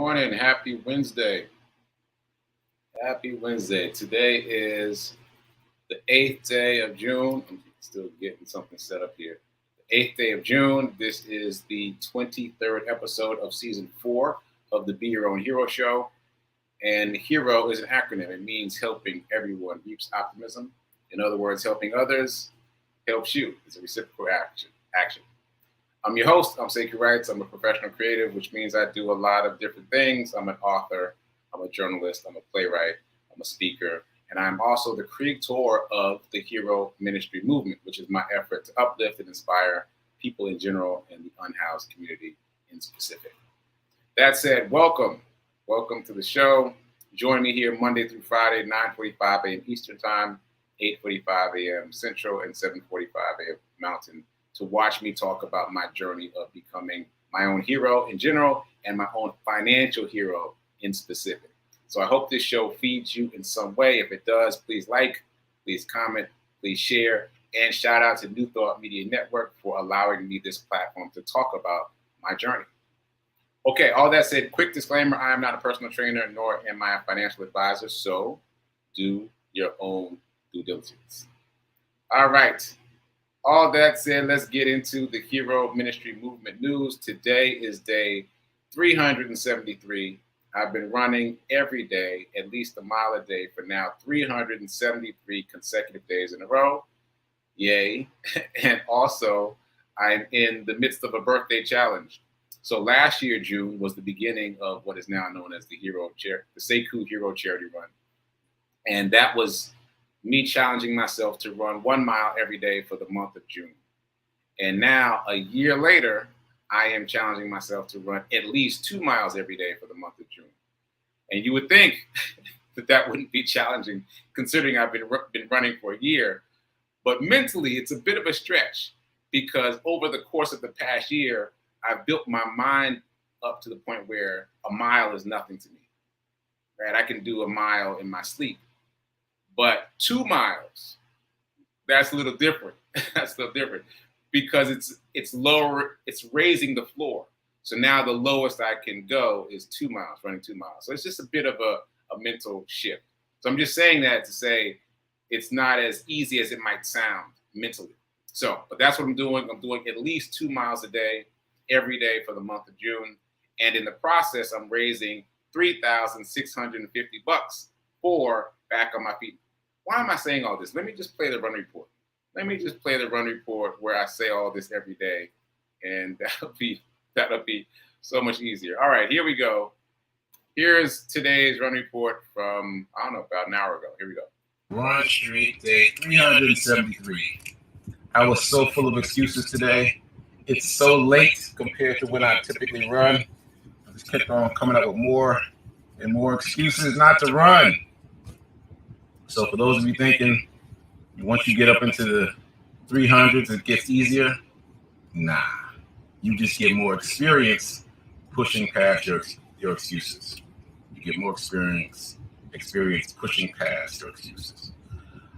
morning. Happy Wednesday. Happy Wednesday. Today is the 8th day of June. I'm still getting something set up here. The 8th day of June. This is the 23rd episode of season 4 of the Be Your Own Hero show. And HERO is an acronym. It means helping everyone reach optimism. In other words, helping others helps you. It's a reciprocal action. I'm your host. I'm sekouwrites. I'm a professional creative, which means I do a lot of different things. I'm an author. I'm a journalist. I'm a playwright. I'm a speaker. And I'm also the creator of the HERO Ministry movement, which is my effort to uplift and inspire people in general and the unhoused community in specific. That said, welcome. Welcome to the show. Join me here Monday through Friday, 9:45 a.m. Eastern Time, 8:45 a.m. Central, and 7:45 a.m. Mountain to watch me talk about my journey of becoming my own hero in general and my own financial hero in specific. So I hope this show feeds you in some way. If it does, please like, please comment, please share, and shout out to New Thought Media Network for allowing me this platform to talk about my journey. Okay, all that said, quick disclaimer, I am not a personal trainer, nor am I a financial advisor, so do your own due diligence. All right, all that said, let's get into the HERO Ministry Movement news. Today is day 373. I've been running every day, at least a mile a day for now, 373 consecutive days in a row. Yay. And also, I'm in the midst of a birthday challenge. So last year, June, was the beginning of what is now known as the Sekou Hero Charity Run. And that was me challenging myself to run 1 mile every day for the month of June. And now, a year later, I am challenging myself to run at least 2 miles every day for the month of June. And you would think that wouldn't be challenging, considering I've been running for a year. But mentally, it's a bit of a stretch because over the course of the past year, I've built my mind up to the point where a mile is nothing to me, right? I can do a mile in my sleep, but 2 miles, that's a little different. That's a little different because it's lower, it's raising the floor. So now the lowest I can go is 2 miles, running 2 miles. So it's just a bit of a mental shift. So I'm just saying that to say it's not as easy as it might sound mentally. So, but that's what I'm doing. I'm doing at least 2 miles a day, every day for the month of June. And in the process, I'm raising $3,650 for Back on My Feet. Why am I saying all this? Let me just play the run report. Let me just play the run report where I say all this every day. And that'll be so much easier. All right, here we go. Here's today's run report from, I don't know, about an hour ago. Here we go. Run Street, day 373. I was so full of excuses today. It's so late compared to when I typically run. I just kept on coming up with more and more excuses not to run. So for those of you thinking, once you get up into the 300s, it gets easier. Nah, you just get more experience pushing past your excuses. You get more experience pushing past your excuses.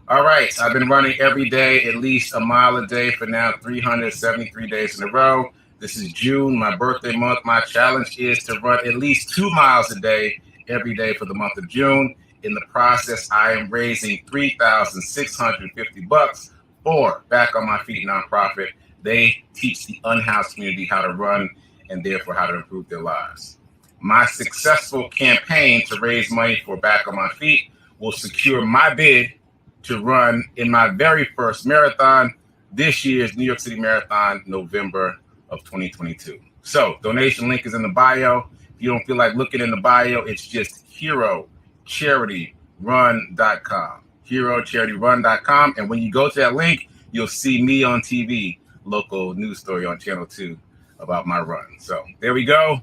All right, I've been running every day, at least a mile a day for now 373 days in a row. This is June, my birthday month. My challenge is to run at least 2 miles a day every day for the month of June. In the process, I am raising $3,650 for Back on My Feet nonprofit. They teach the unhoused community how to run and therefore how to improve their lives. My successful campaign to raise money for Back on My Feet will secure my bid to run in my very first marathon, this year's New York City Marathon, November of 2022. So donation link is in the bio. If you don't feel like looking in the bio, it's just HEROCharityRun.com. HEROCharityRun.com. And when you go to that link, you'll see me on TV, local news story on Channel 2 about my run. So there we go.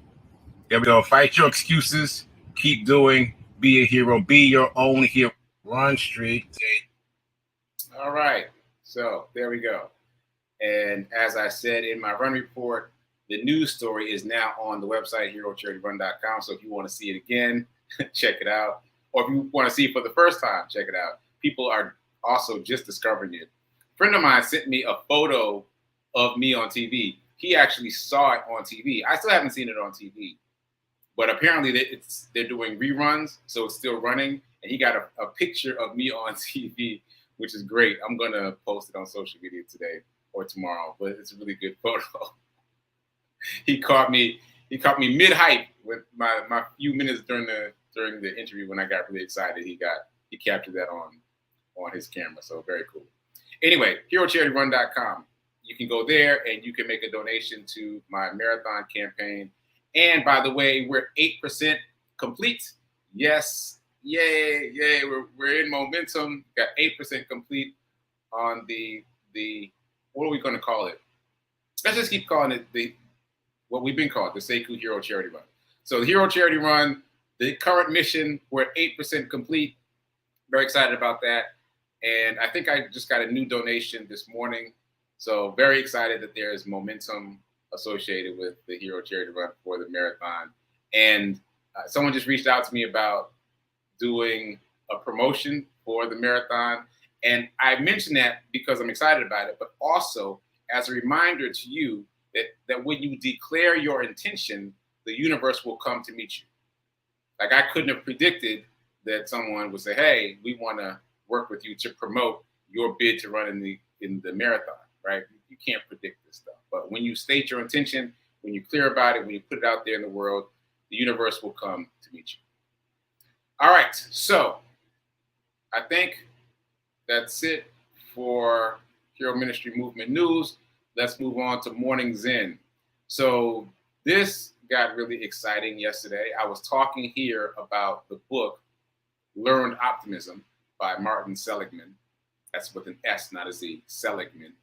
There we go. Fight your excuses. Keep doing. Be a hero. Be your own hero. Run Street. All right, so there we go. And as I said in my run report, the news story is now on the website, HEROCharityRun.com. So if you want to see it again, check it out. Or if you want to see it for the first time, check it out. People are also just discovering it. A friend of mine sent me a photo of me on TV. He actually saw it on TV. I still haven't seen it on TV. But apparently they're doing reruns, so it's still running. And he got a picture of me on TV, which is great. I'm gonna post it on social media today or tomorrow, but it's a really good photo. He caught me mid hype with my few minutes during the interview when I got really excited. He captured that on his camera, so very cool. Anyway, HeroCharityRun.com. You can go there and you can make a donation to my marathon campaign. And by the way, we're 8% complete. Yes, yay. We're in momentum. Got 8% complete on the what are we going to call it? Let's just keep calling it what we've been called, the Sekou Hero Charity Run. So the Hero Charity Run, the current mission, we're at 8% complete. Very excited about that. And I think I just got a new donation this morning. So very excited that there is momentum associated with the Hero Charity Run for the marathon. And someone just reached out to me about doing a promotion for the marathon. And I mentioned that because I'm excited about it, but also as a reminder to you that when you declare your intention, the universe will come to meet you. Like I couldn't have predicted that someone would say, hey, we want to work with you to promote your bid to run in the marathon, right? You can't predict this stuff. But when you state your intention, when you're clear about it, when you put it out there in the world, the universe will come to meet you. All right, so I think that's it for Hero Ministry Movement News. Let's move on to Morning Zen. So this got really exciting yesterday. I was talking here about the book, Learned Optimism by Martin Seligman. That's with an S, not a Z, Seligman.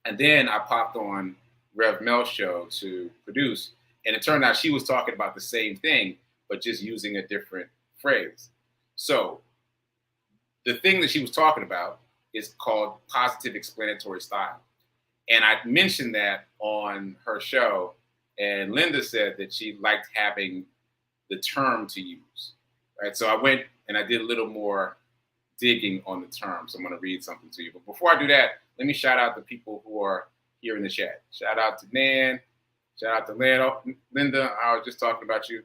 And then I popped on Rev Mel's show to produce, and it turned out she was talking about the same thing, but just using a different phrase. So the thing that she was talking about is called positive explanatory style. And I mentioned that on her show, and Linda said that she liked having the term to use, right? So I went and I did a little more digging on the term. So I'm going to read something to you. But before I do that, let me shout out the people who are here in the chat. Shout out to Nan. Shout out to Linda. I was just talking about you.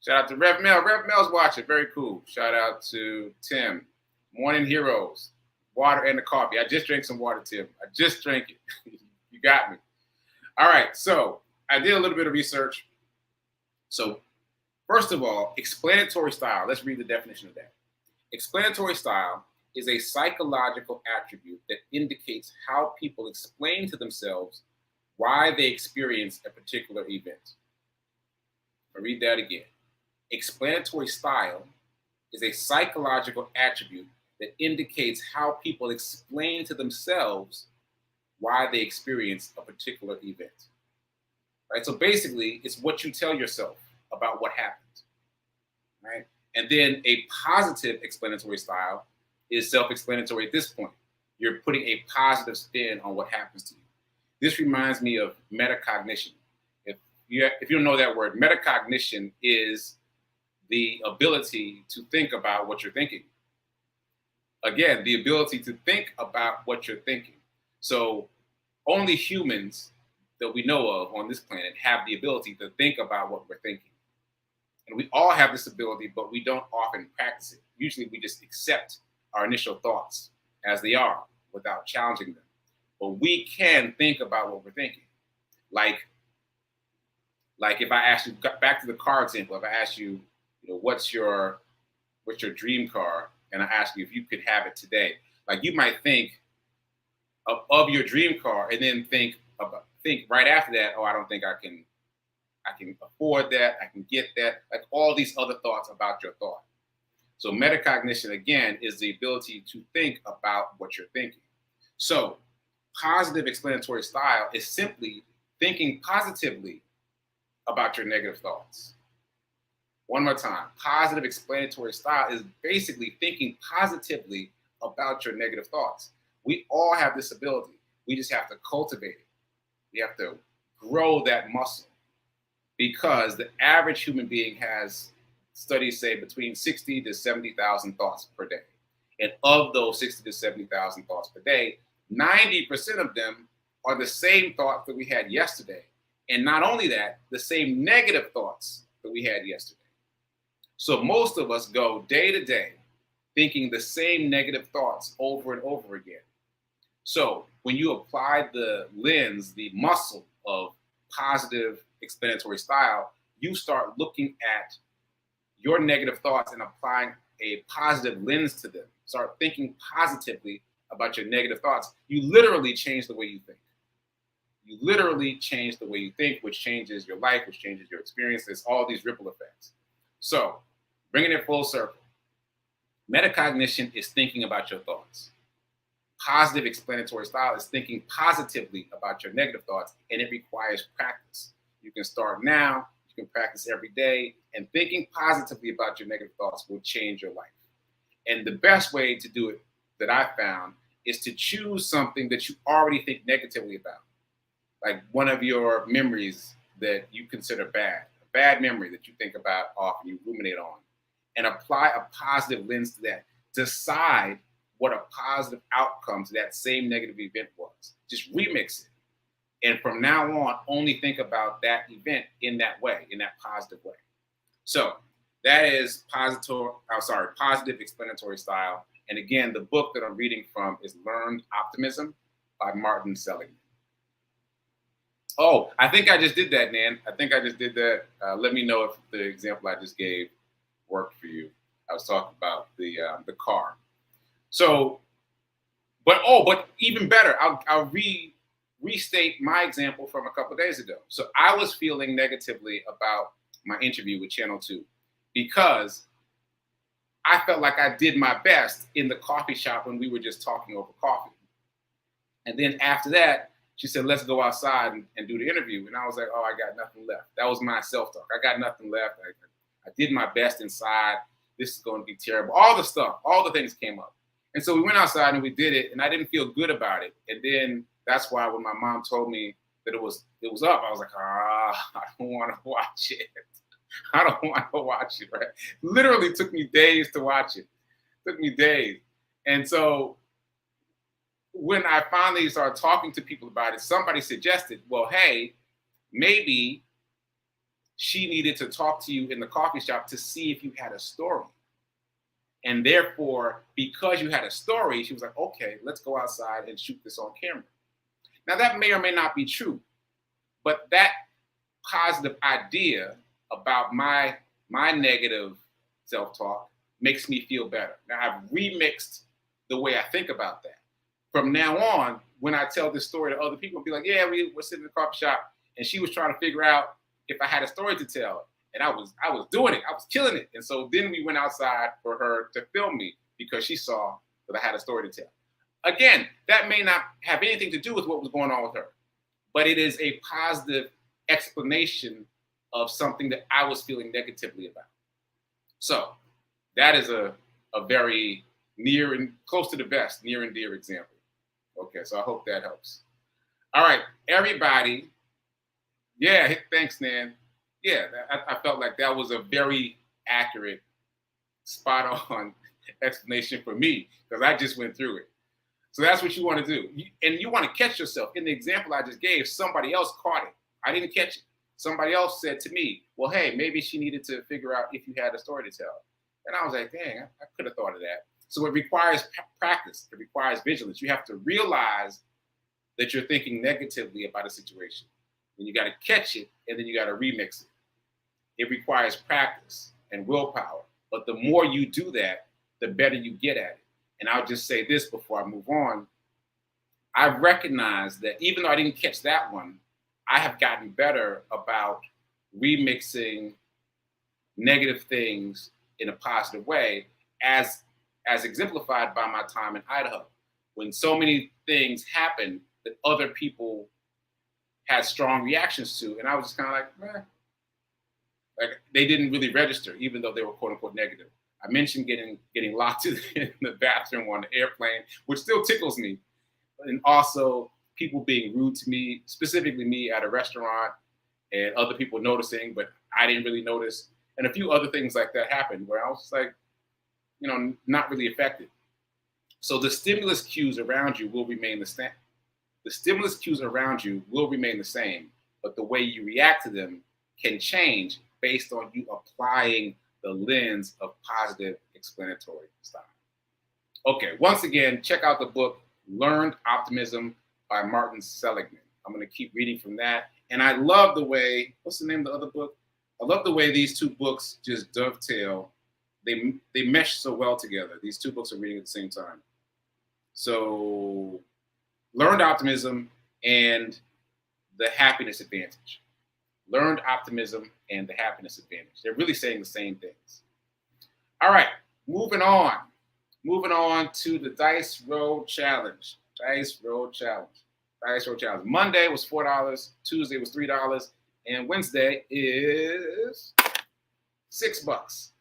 Shout out to Rev Mel. Rev Mel's watching. Very cool. Shout out to Tim. Morning Heroes. Water and the coffee. I just drank some water, Tim. I just drank it. You got me. All right. So I did a little bit of research. So first of all, explanatory style. Let's read the definition of that. Explanatory style is a psychological attribute that indicates how people explain to themselves why they experience a particular event. I'll read that again. Explanatory style is a psychological attribute that indicates how people explain to themselves why they experience a particular event. Right? So basically, it's what you tell yourself about what happened. Right? And then a positive explanatory style is self-explanatory at this point. You're putting a positive spin on what happens to you. This reminds me of metacognition. If you don't know that word, metacognition is the ability to think about what you're thinking. Again, the ability to think about what you're thinking. So only humans that we know of on this planet have the ability to think about what we're thinking. And we all have this ability, but we don't often practice it. Usually we just accept our initial thoughts as they are without challenging them. But we can think about what we're thinking. Like if I ask you, back to the car example, if I ask you, what's your dream car? And I ask you if you could have it today, like you might think of your dream car and then think right after that, oh, I don't think I can afford that, I can get that, like all these other thoughts about your thought. So metacognition, again, is the ability to think about what you're thinking. So positive explanatory style is simply thinking positively about your negative thoughts. One more time, positive explanatory style is basically thinking positively about your negative thoughts. We all have this ability. We just have to cultivate it. We have to grow that muscle because the average human being has, studies say, between 60 to 70,000 thoughts per day. And of those 60 to 70,000 thoughts per day, 90% of them are the same thoughts that we had yesterday. And not only that, the same negative thoughts that we had yesterday. So most of us go day to day thinking the same negative thoughts over and over again. So when you apply the lens, the muscle of positive explanatory style, you start looking at your negative thoughts and applying a positive lens to them. Start thinking positively about your negative thoughts. You literally change the way you think. You literally change the way you think, which changes your life, which changes your experiences, all these ripple effects. So bringing it full circle, metacognition is thinking about your thoughts. Positive explanatory style is thinking positively about your negative thoughts, and it requires practice. You can start now, you can practice every day, and thinking positively about your negative thoughts will change your life. And the best way to do it that I found is to choose something that you already think negatively about. Like one of your memories that you consider bad, a bad memory that you think about often, you ruminate on, and apply a positive lens to that. Decide what a positive outcome to that same negative event was. Just remix it. And from now on, only think about that event in that way, in that positive way. So that is positive explanatory style. And again, the book that I'm reading from is Learned Optimism by Martin Seligman. Oh, I think I just did that, Nan. I think I just did that. Let me know if the example I just gave worked for you. I was talking about the car. So, but even better, I'll restate my example from a couple of days ago. So I was feeling negatively about my interview with Channel 2 because I felt like I did my best in the coffee shop when we were just talking over coffee. And then after that, she said, let's go outside and do the interview. And I was like, oh, I got nothing left. That was my self-talk. I got nothing left. I did my best inside. This is going to be terrible. All the stuff, all the things came up. And so we went outside and we did it, and I didn't feel good about it. And then that's why when my mom told me that it was up, I was like, I don't want to watch it. I don't want to watch it, right? Literally took me days to watch it. Took me days. And so when I finally started talking to people about it, somebody suggested, well, hey, maybe she needed to talk to you in the coffee shop to see if you had a story. And therefore, because you had a story, she was like, okay, let's go outside and shoot this on camera. Now, that may or may not be true, but that positive idea about my negative self-talk makes me feel better. Now, I've remixed the way I think about that. From now on, when I tell this story to other people, I'll be like, yeah, we were sitting in the coffee shop, and she was trying to figure out if I had a story to tell. And I was doing it. I was killing it. And so then we went outside for her to film me because she saw that I had a story to tell. Again, that may not have anything to do with what was going on with her, but it is a positive explanation of something that I was feeling negatively about. So that is a very near and close to the best, near and dear example. Okay, so I hope that helps. All right, everybody. Yeah, thanks, Nan. Yeah, I felt like that was a very accurate, spot-on explanation for me because I just went through it. So that's what you want to do. And you want to catch yourself. In the example I just gave, somebody else caught it. I didn't catch it. Somebody else said to me, well, hey, maybe she needed to figure out if you had a story to tell. And I was like, dang, I could have thought of that. So it requires practice. It requires vigilance. You have to realize that you're thinking negatively about a situation. Then you got to catch it, and then you got to remix it. It requires practice and willpower. But the more you do that, the better you get at it. And I'll just say this before I move on. I've recognized that even though I didn't catch that one, I have gotten better about remixing negative things in a positive way, as exemplified by my time in Idaho. When so many things happened that other people had strong reactions to, and I was just kind of like, meh. Like they didn't really register, even though they were quote unquote negative. I mentioned getting locked in the bathroom on the airplane, which still tickles me. And also people being rude to me, specifically me at a restaurant, and other people noticing, but I didn't really notice. And a few other things like that happened where I was just like, not really affected. So the stimulus cues around you will remain the same. The stimulus cues around you will remain the same, but the way you react to them can change based on you applying the lens of positive explanatory style. Okay, once again, check out the book, Learned Optimism by Martin Seligman. I'm going to keep reading from that. And I love the way, what's the name of the other book? I love the way these two books just dovetail. They mesh so well together. These two books are reading at the same time. So, Learned Optimism and the Happiness Advantage. Learned Optimism and the Happiness Advantage. They're really saying the same things. All right, moving on. Moving on to the Dice Roll Challenge. Dice Roll Challenge. Dice Roll Challenge. Monday was $4. Tuesday was $3. And Wednesday is $6.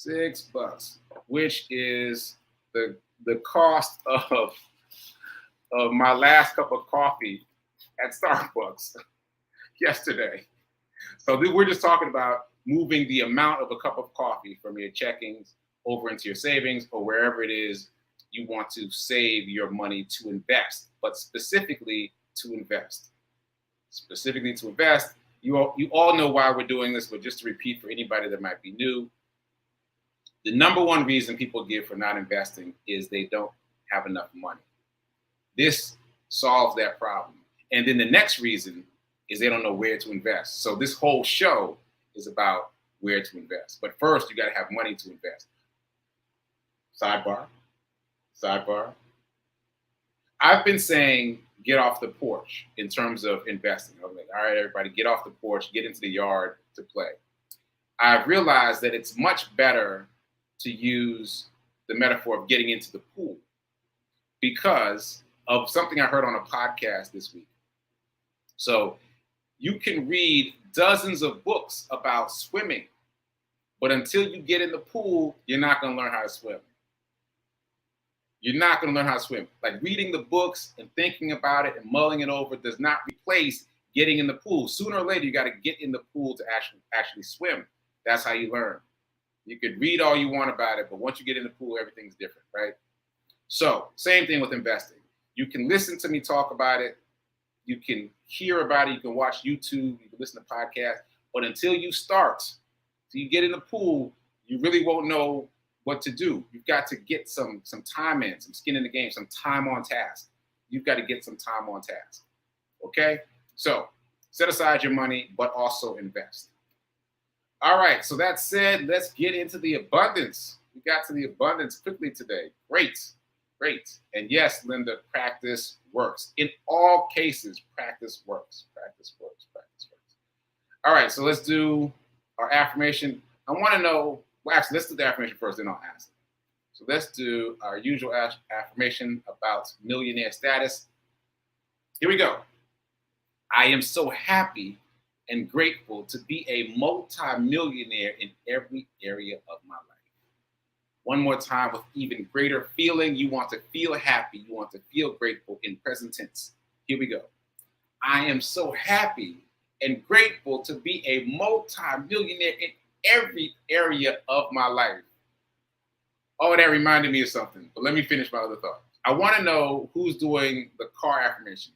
$6, which is the cost of my last cup of coffee at Starbucks yesterday. So we're just talking about moving the amount of a cup of coffee from your checkings over into your savings or wherever it is you want to save your money to invest, but specifically to invest. Specifically to invest. You all know why we're doing this, but just to repeat for anybody that might be new, the number one reason people give for not investing is they don't have enough money. This solves that problem. And then the next reason is they don't know where to invest. So this whole show is about where to invest. But first, you got to have money to invest. Sidebar. I've been saying get off the porch in terms of investing. I'm like, all right, everybody, get off the porch, get into the yard to play. I've realized that it's much better to use the metaphor of getting into the pool because of something I heard on a podcast this week. So you can read dozens of books about swimming, but until you get in the pool, you're not going to learn how to swim. You're not going to learn how to swim. Like reading the books and thinking about it and mulling it over does not replace getting in the pool. Sooner or later, you got to get in the pool to actually swim. That's how you learn. You could read all you want about it, but once you get in the pool, everything's different, right? So same thing with investing. You can listen to me talk about it. You can hear about it. You can watch YouTube. You can listen to podcasts. But until you start, till you get in the pool, you really won't know what to do. You've got to get some time in, some skin in the game, some time on task. You've got to get some time on task. Okay? So set aside your money, but also invest. All right. So that said, let's get into the abundance. We got to the abundance quickly today. Great. And yes, Linda, practice works. In all cases, practice works. Practice works. All right. So let's do our affirmation. I want to know, well, actually, let's do the affirmation first, then I'll ask. So let's do our usual affirmation about millionaire status. Here we go. I am so happy and grateful to be a multi-millionaire in every area of my life. One more time with even greater feeling. You want to feel happy. You want to feel grateful in present tense. Here we go. I am so happy and grateful to be a multi-millionaire in every area of my life. Oh, that reminded me of something, but let me finish my other thought. I want to know who's doing the car affirmation.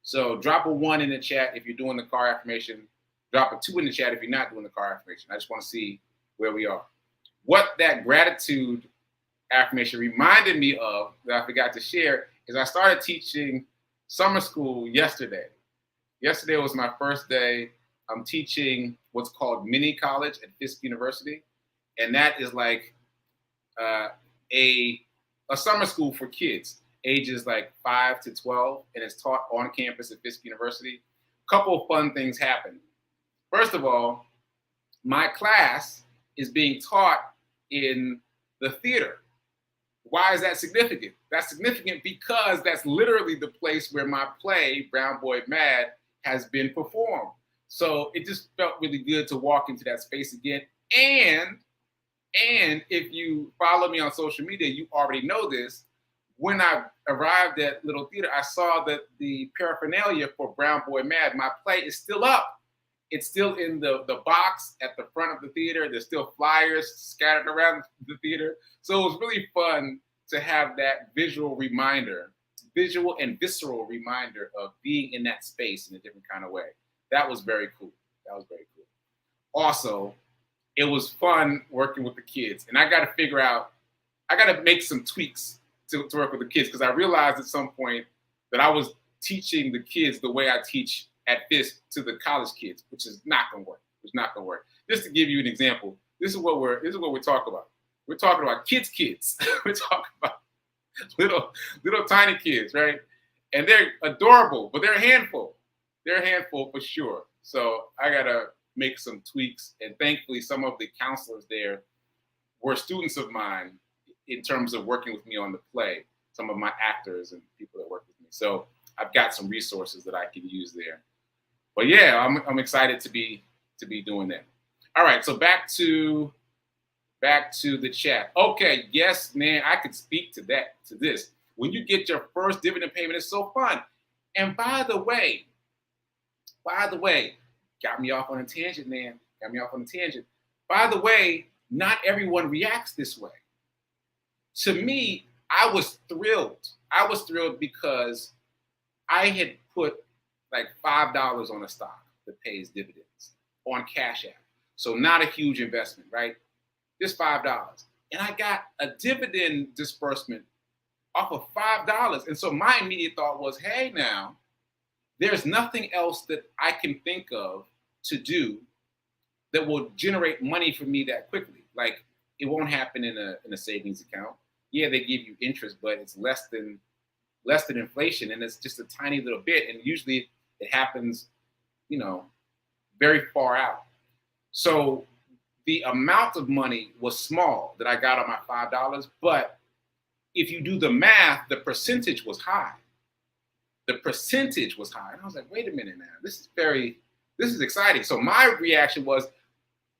So drop a 1 in the chat if you're doing the car affirmation. Drop a 2 in the chat if you're not doing the car affirmation. I just want to see where we are. What that gratitude affirmation reminded me of that I forgot to share is I started teaching summer school yesterday. Yesterday was my first day. I'm teaching what's called mini college at Fisk University. And that is like a summer school for kids, ages like 5 to 12, and it's taught on campus at Fisk University. A couple of fun things happened. First of all, my class is being taught in the theater. Why is that significant? That's significant because that's literally the place where my play, Brown Boy Mad, has been performed. So it just felt really good to walk into that space again. And if you follow me on social media, you already know this. When I arrived at Little Theater, I saw that the paraphernalia for Brown Boy Mad, my play, is still up. It's still in the box at the front of the theater. There's still flyers scattered around the theater. So it was really fun to have that visual and visceral reminder of being in that space in a different kind of way. That was very cool. also, it was fun working with the kids. And I got to figure out, I got to make some tweaks to work with the kids, because I realized at some point that I was teaching the kids the way I teach at FISP to the college kids, which is not going to work. It's not going to work. Just to give you an example, this is what we're talking about. We're talking about kids. We're talking about little tiny kids, right? And they're adorable, but they're a handful. They're a handful for sure. So I gotta make some tweaks. And thankfully, some of the counselors there were students of mine in terms of working with me on the play. Some of my actors and people that work with me. So I've got some resources that I can use there. But yeah, I'm excited to be doing that. All right, so back to the chat. Okay, yes, man, I could speak to this. When you get your first dividend payment, it's so fun. And by the way, got me off on a tangent, man. By the way, not everyone reacts this way. To me, I was thrilled. Because I had put like $5 on a stock that pays dividends on Cash App. So not a huge investment, right? Just $5. And I got a dividend disbursement off of $5. And so my immediate thought was, hey, now, there's nothing else that I can think of to do that will generate money for me that quickly. Like, it won't happen in a savings account. Yeah, they give you interest, but it's less than inflation, and it's just a tiny little bit. And usually it happens, very far out. So the amount of money was small that I got on my $5, but if you do the math, the percentage was high. And I was like, wait a minute now, this is exciting. So my reaction was,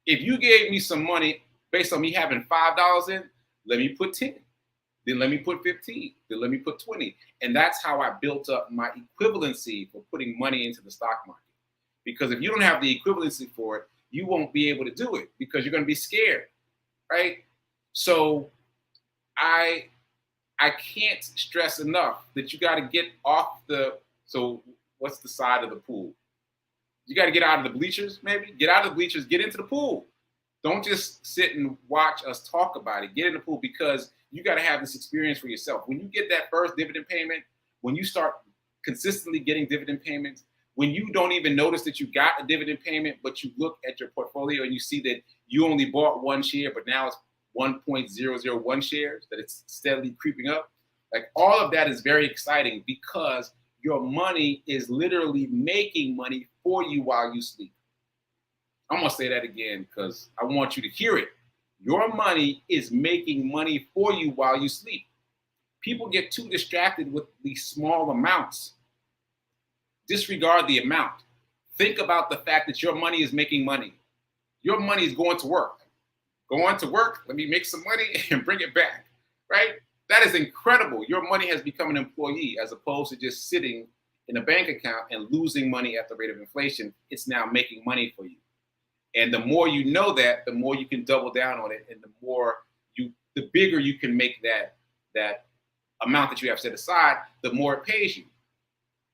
if you gave me some money based on me having $5 in, let me put 10, then let me put 15, then let me put 20. And that's how I built up my equivalency for putting money into the stock market. Because if you don't have the equivalency for it, you won't be able to do it because you're going to be scared, right? So I can't stress enough that you got to get off so what's the side of the pool? You got to get out of the bleachers, maybe. Get out of the bleachers, get into the pool. Don't just sit and watch us talk about it. Get in the pool, because you got to have this experience for yourself. When you get that first dividend payment, when you start consistently getting dividend payments, when you don't even notice that you got a dividend payment, but you look at your portfolio and you see that you only bought one share, but now it's 1.001 shares, that it's steadily creeping up. Like, all of that is very exciting, because your money is literally making money for you while you sleep. I'm going to say that again because I want you to hear it. Your money is making money for you while you sleep. People get too distracted with these small amounts. Disregard the amount. Think about the fact that your money is making money. Your money is going to work. Going to work, let me make some money and bring it back, right? That is incredible. Your money has become an employee as opposed to just sitting in a bank account and losing money at the rate of inflation. It's now making money for you. And the more you know that, the more you can double down on it, and the bigger you can make that amount that you have set aside, the more it pays you,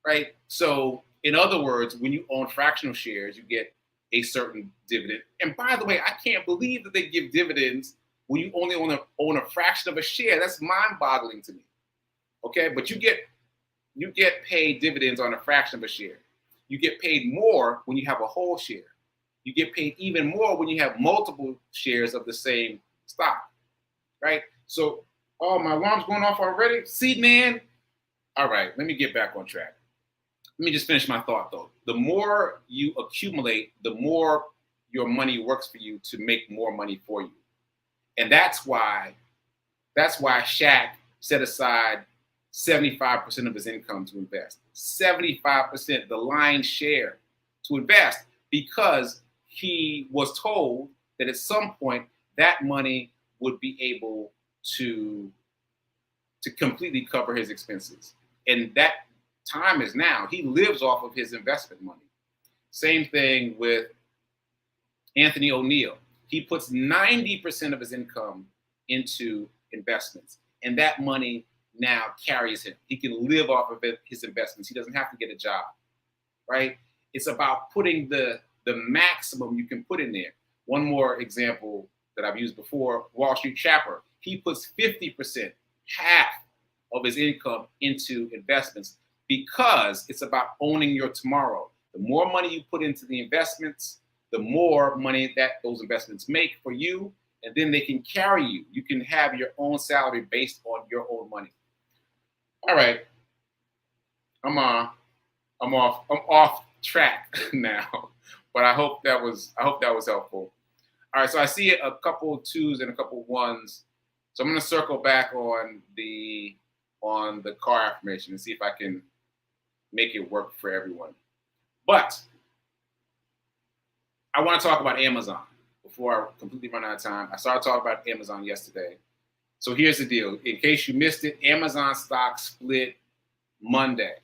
right? So in other words, when you own fractional shares, you get a certain dividend. And by the way, I can't believe that they give dividends when you only own a fraction of a share. That's mind-boggling to me. Okay, but you get paid dividends on a fraction of a share. You get paid more when you have a whole share. You get paid even more when you have multiple shares of the same stock, right? So, oh, my alarm's going off already? See, man? All right, let me get back on track. Let me just finish my thought, though. The more you accumulate, the more your money works for you to make more money for you. And that's why Shaq set aside 75% of his income to invest. 75%, the lion's share, to invest, because he was told that at some point that money would be able to completely cover his expenses. And that time is now. He lives off of his investment money. Same thing with Anthony O'Neill. He puts 90% of his income into investments, and that money now carries him. He can live off of his investments. He doesn't have to get a job, right? It's about putting the the maximum you can put in there. One more example that I've used before, Wall Street Chapter. He puts 50%, half of his income into investments because it's about owning your tomorrow. The more money you put into the investments, the more money that those investments make for you, and then they can carry you. You can have your own salary based on your own money. All right, I'm off track now, but I hope that was helpful. All right, so I see a couple of 2s and a couple of 1s. So I'm going to circle back on the car affirmation and see if I can make it work for everyone. But I want to talk about Amazon before I completely run out of time. I started talking about Amazon yesterday. So here's the deal. In case you missed it, Amazon stock split Monday,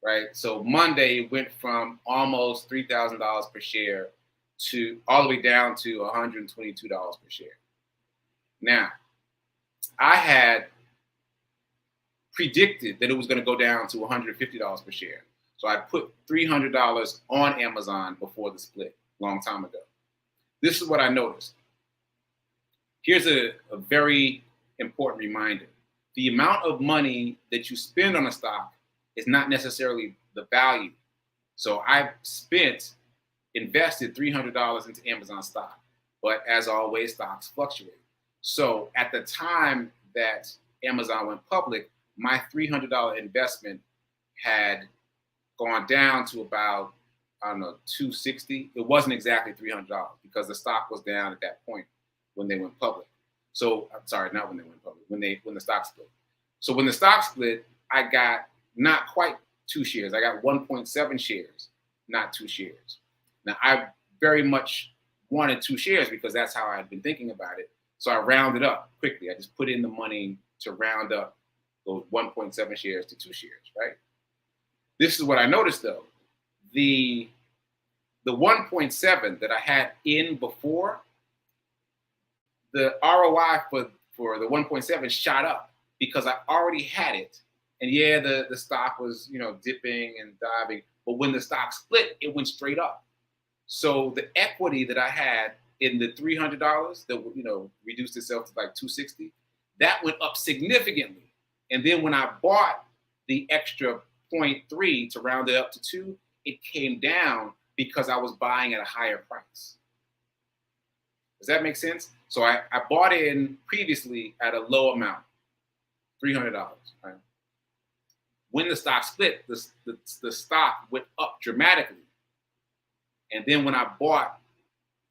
right? So Monday it went from almost $3,000 per share to all the way down to $122 per share. Now, I had predicted that it was going to go down to $150 per share. So I put $300 on Amazon before the split, a long time ago. This is what I noticed. Here's a very important reminder. The amount of money that you spend on a stock is not necessarily the value. So I invested $300 into Amazon stock, but as always, stocks fluctuate. So at the time that Amazon went public, my $300 investment had gone down to about, I don't know, $260. It wasn't exactly $300 because the stock was down at that point when they went public. So I'm sorry, not when they went public, when the stock split. So when the stock split, I got not quite 2 shares. I got 1.7 shares, not 2 shares. Now I very much wanted 2 shares because that's how I had been thinking about it. So I rounded up quickly. I just put in the money to round up those 1.7 shares to 2 shares, right? This is what I noticed though. The 1.7 that I had in before, the ROI for the 1.7 shot up because I already had it. And yeah, the stock was, dipping and diving, but when the stock split, it went straight up. So the equity that I had in the $300 that reduced itself to like $260, that went up significantly. And then when I bought the extra 0.3 to round it up to 2, it came down because I was buying at a higher price. Does that make sense? So I bought in previously at a low amount, $300. Right? When the stock split, the stock went up dramatically. And then when I bought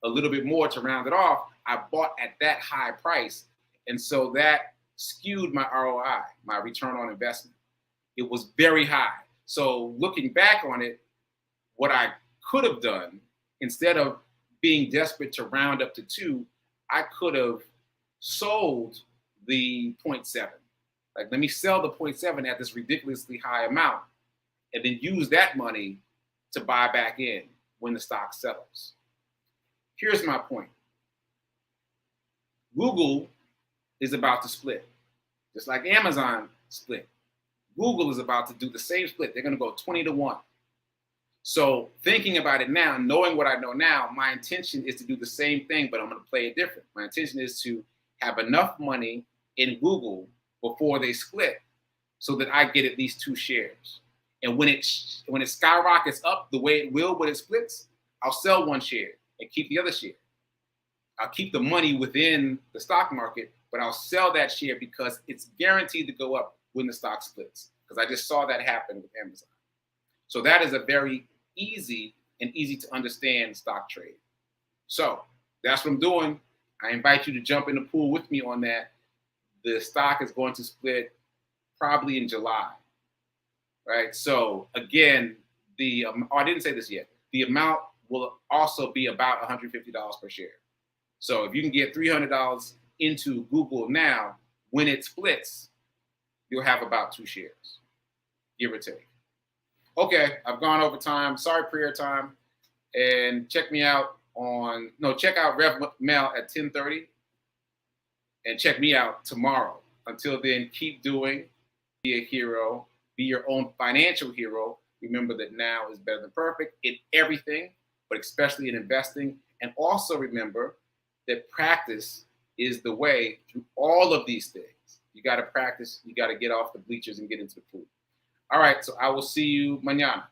a little bit more to round it off, I bought at that high price. And so that skewed my ROI, my return on investment. It was very high. So looking back on it, what I could have done, instead of being desperate to round up to 2, I could have sold the 0.7. Like, let me sell the 0.7 at this ridiculously high amount and then use that money to buy back in when the stock settles. Here's my point. Google is about to split, just like Amazon split. Google is about to do the same split. They're going to go 20-1. So thinking about it now, knowing what I know now, my intention is to do the same thing, but I'm going to play it different. My intention is to have enough money in Google before they split so that I get at least 2 shares. And when it skyrockets up the way it will when it splits, I'll sell 1 share and keep the other share. I'll keep the money within the stock market, but I'll sell that share because it's guaranteed to go up when the stock splits, because I just saw that happen with Amazon. So that is a very easy to understand stock trade. So that's what I'm doing. I invite you to jump in the pool with me on that. The stock is going to split probably in July, right? So again, I didn't say this yet. The amount will also be about $150 per share. So if you can get $300 into Google now, when it splits, you'll have about 2 shares, give or take. Okay, I've gone over time. Sorry, prayer time. And check out Rev Mel at 10:30. And check me out tomorrow. Until then, keep doing, be a hero, be your own financial hero. Remember that now is better than perfect in everything. but especially in investing. And also remember that practice is the way through all of these things. You got to practice. You got to get off the bleachers and get into the pool. All right, so I will see you mañana.